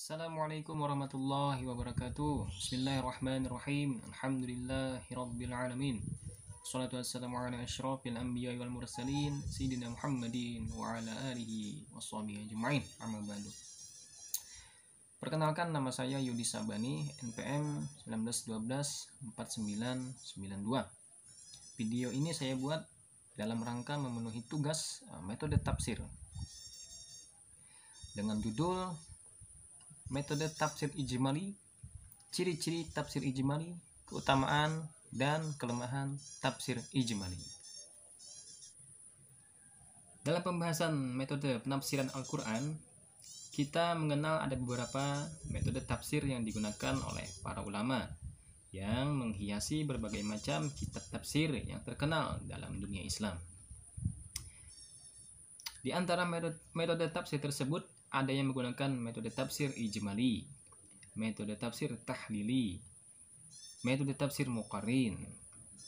Assalamualaikum warahmatullahi wabarakatuh. Bismillahirrahmanirrahim. Alhamdulillahirabbil alamin. Wassalatu wassalamu ala asyrafil anbiya'i wal mursalin sayyidina Muhammadin wa ala alihi washabihi ajmain. Amma ba'du. Perkenalkan, nama saya Yudi Sabani, NPM 19124992. Video ini saya buat dalam rangka memenuhi tugas metode tafsir dengan judul Metode Tafsir Ijmali, ciri-ciri tafsir ijmali, keutamaan dan kelemahan tafsir ijmali. Dalam pembahasan metode penafsiran Al-Quran, kita mengenal ada beberapa metode tafsir yang digunakan oleh para ulama yang menghiasi berbagai macam kitab tafsir yang terkenal dalam dunia Islam. Di antara metode tafsir tersebut ada yang menggunakan metode tafsir ijmali, metode tafsir tahlili, metode tafsir muqarrin,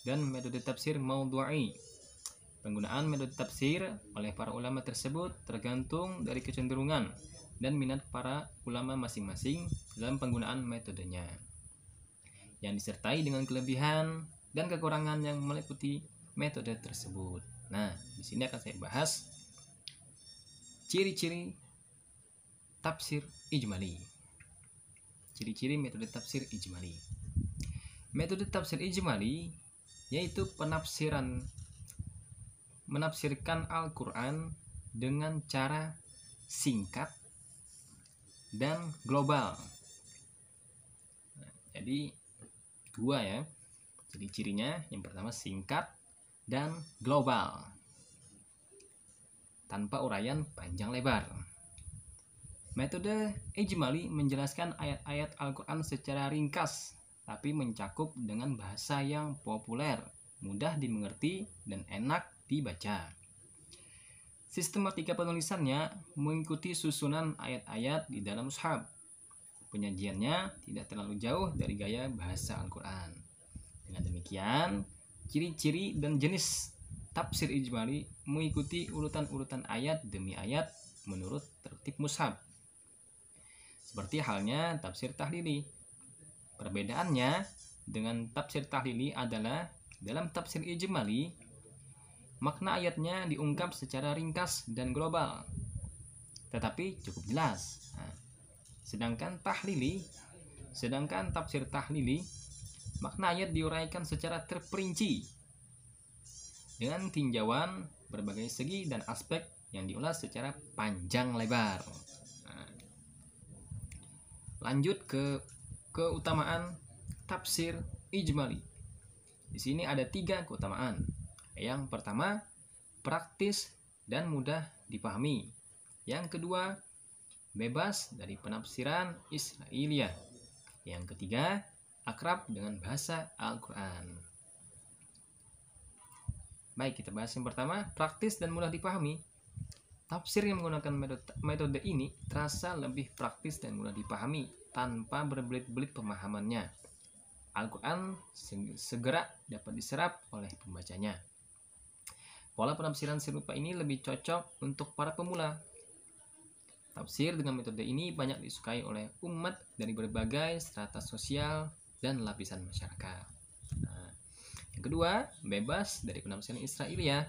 dan metode tafsir maudhu'i. Penggunaan metode tafsir oleh para ulama tersebut tergantung dari kecenderungan dan minat para ulama masing-masing dalam penggunaan metodenya, yang disertai dengan kelebihan dan kekurangan yang meliputi metode tersebut. Nah, di sini akan saya bahas ciri-ciri tafsir ijmali. Ciri-ciri metode tafsir ijmali. Metode tafsir ijmali yaitu menafsirkan Al-Quran dengan cara singkat dan global. Jadi dua ya. Jadi cirinya yang pertama singkat dan global, tanpa uraian panjang lebar. Metode ijmali menjelaskan ayat-ayat Al-Quran secara ringkas, tapi mencakup dengan bahasa yang populer, mudah dimengerti, dan enak dibaca. Sistematika penulisannya mengikuti susunan ayat-ayat di dalam mushaf. Penyajiannya tidak terlalu jauh dari gaya bahasa Al-Quran. Dengan demikian, ciri-ciri dan jenis tafsir ijmali mengikuti urutan-urutan ayat demi ayat menurut tertib mushaf. Seperti halnya tafsir tahlili. Perbedaannya dengan tafsir tahlili adalah dalam tafsir ijmali, makna ayatnya diungkap secara ringkas dan global, tetapi cukup jelas. Sedangkan tafsir tahlili, makna ayat diuraikan secara terperinci dengan tinjauan berbagai segi dan aspek yang diulas secara panjang lebar. Lanjut ke keutamaan tafsir ijmali. Di sini ada 3 keutamaan. Yang pertama, praktis dan mudah dipahami. Yang kedua, bebas dari penafsiran Israiliyah. Yang ketiga, akrab dengan bahasa Al-Quran. Baik, kita bahas yang pertama, praktis dan mudah dipahami. Tafsir yang menggunakan metode ini terasa lebih praktis dan mudah dipahami tanpa berbelit-belit pemahamannya. Al-Quran segera dapat diserap oleh pembacanya. Pola penafsiran serupa ini lebih cocok untuk para pemula. Tafsir dengan metode ini banyak disukai oleh umat dari berbagai strata sosial dan lapisan masyarakat. Yang kedua, bebas dari penafsiran Israiliyah.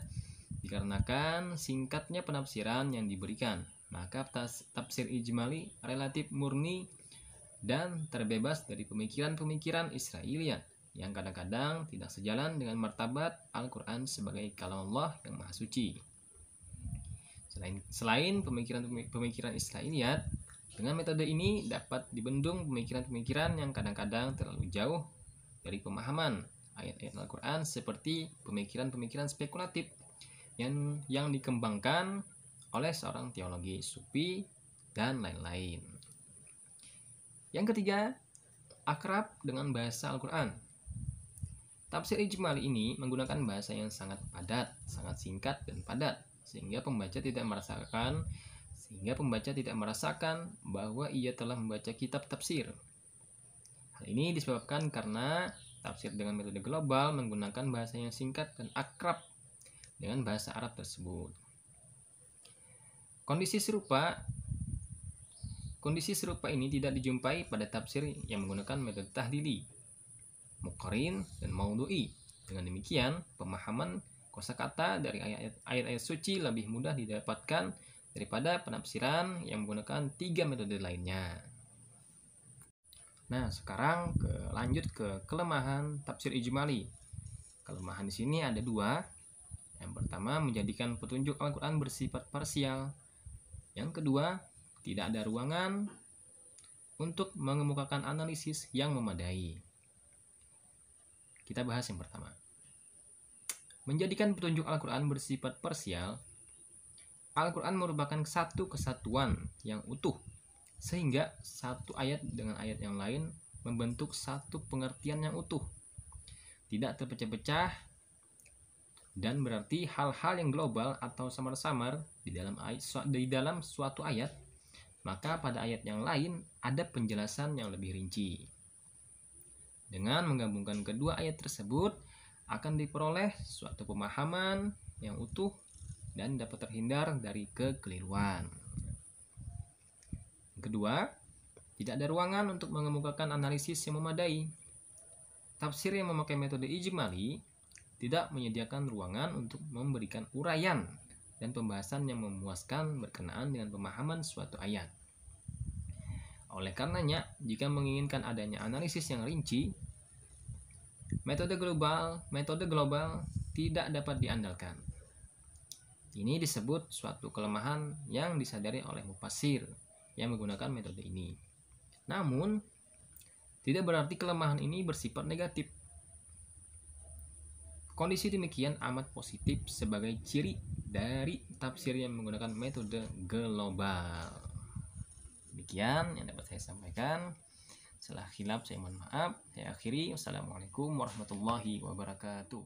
Dikarenakan singkatnya penafsiran yang diberikan, maka tafsir ijmali relatif murni dan terbebas dari pemikiran-pemikiran Israiliyah yang kadang-kadang tidak sejalan dengan martabat Al-Quran sebagai kalam Allah yang maha suci. Selain pemikiran Israiliyah, dengan metode ini dapat dibendung pemikiran-pemikiran yang kadang-kadang terlalu jauh dari pemahaman ayat-ayat Al-Quran, seperti pemikiran-pemikiran spekulatif yang dikembangkan oleh seorang teologi sufi dan lain-lain. Yang ketiga, akrab dengan bahasa Al-Quran. Tafsir ijmali ini menggunakan bahasa yang sangat padat, sangat singkat dan padat, sehingga pembaca tidak merasakan bahwa ia telah membaca kitab tafsir. Hal ini disebabkan karena tafsir dengan metode global menggunakan bahasa yang singkat dan akrab dengan bahasa Arab tersebut. Kondisi Kondisi serupa ini tidak dijumpai pada tafsir yang menggunakan metode tahlili, muqarrin, dan maudhu'i. Dengan demikian, pemahaman kosakata dari ayat-ayat suci lebih mudah didapatkan daripada penafsiran yang menggunakan 3 metode lainnya. Nah, sekarang lanjut ke kelemahan tafsir ijmali. Kelemahan di sini ada 2. Yang pertama, menjadikan petunjuk Al-Quran bersifat parsial. Yang kedua, tidak ada ruangan untuk mengemukakan analisis yang memadai. Kita bahas yang pertama. Menjadikan petunjuk Al-Quran bersifat parsial. Al-Quran merupakan satu kesatuan yang utuh, sehingga satu ayat dengan ayat yang lain membentuk satu pengertian yang utuh, tidak terpecah-pecah, dan berarti hal-hal yang global atau samar-samar di dalam suatu ayat, maka pada ayat yang lain ada penjelasan yang lebih rinci. Dengan menggabungkan kedua ayat tersebut akan diperoleh suatu pemahaman yang utuh dan dapat terhindar dari kekeliruan. Kedua, tidak ada ruangan untuk mengemukakan analisis yang memadai. Tafsir yang memakai metode ijmali tidak menyediakan ruangan untuk memberikan uraian dan pembahasan yang memuaskan berkenaan dengan pemahaman suatu ayat. Oleh karenanya, jika menginginkan adanya analisis yang rinci, metode global tidak dapat diandalkan. Ini disebut suatu kelemahan yang disadari oleh mufassir yang menggunakan metode ini. Namun, tidak berarti kelemahan ini bersifat negatif. Kondisi demikian amat positif sebagai ciri dari tafsir yang menggunakan metode global. Demikian yang dapat saya sampaikan. Salah khilaf saya mohon maaf. Saya akhiri. Wassalamualaikum warahmatullahi wabarakatuh.